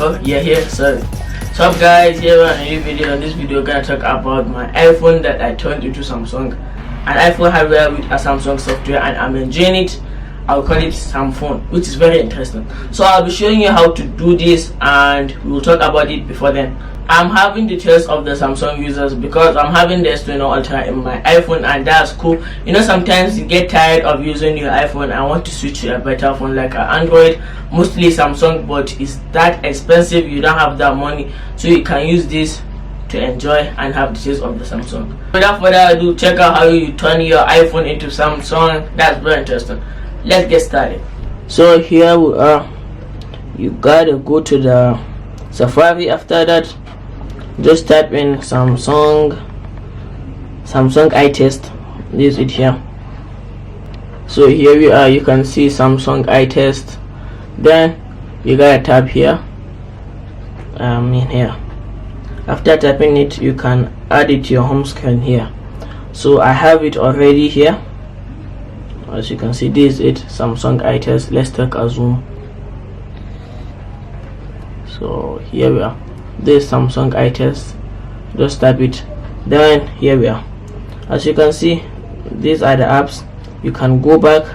Oh, yeah, here, sorry. What's up, guys? Here on a new video. In this video, I'm gonna talk about my iPhone that I turned into Samsung. An iPhone hardware with a Samsung software, and I'm enjoying it. I'll call it Samphone, which is very interesting. So I'll be showing you how to do this, and we'll talk about it before then. I'm having details of the Samsung users because I'm having the S20 Ultra in my iPhone, and that's cool. You know, sometimes you get tired of using your iPhone and want to switch to a better phone like an Android, mostly Samsung, but it's that expensive, you don't have that money, so you can use this to enjoy and have the taste of the Samsung. Without further ado, check out how you turn your iPhone into Samsung. That's very interesting. Let's get started. So here we are. You gotta go to the Safari. After that, just type in Samsung iTest. This is it here. So here we are. You can see Samsung iTest. Then you gotta tap here. In here. After tapping it, you can add it to your home screen here. So I have it already here. As you can see, this is it, Samsung iTest. Let's take a zoom. So here we are. This Samsung iTest. Just tap it. Then here we are. As you can see, these are the apps. You can go back.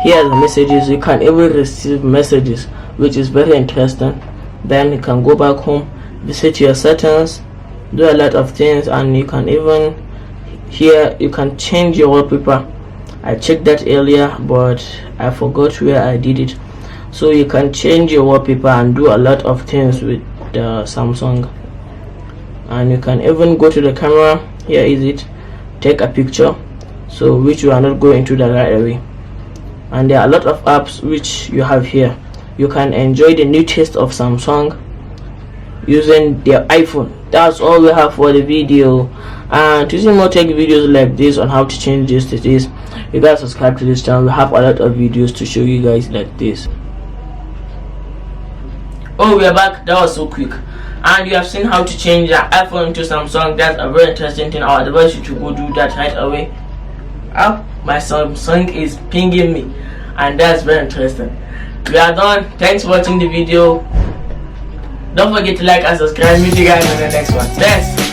Here are the messages. You can even receive messages, which is very interesting. Then you can go back home, visit your settings, do a lot of things, and you can even here you can change your wallpaper. I checked that earlier, but I forgot where I did it. So you can change your wallpaper and do a lot of things with the Samsung. And you can even go to the camera. Here is it, take a picture, so which you are not going to the right away. And there are a lot of apps which you have here. You can enjoy the new taste of Samsung using their iPhone. That's all we have for the video. And to see more tech videos like this on how to change this to this, you guys subscribe to this channel. We have a lot of videos to show you guys like this. Oh, we are back. That was so quick. And you have seen how to change your iPhone into Samsung. That's a very interesting thing. I would advise you to go do that right away. Oh, my Samsung is pinging me, and that's very interesting. We are done. Thanks for watching the video. Don't forget to like and subscribe. Meet you guys in the next one. Thanks.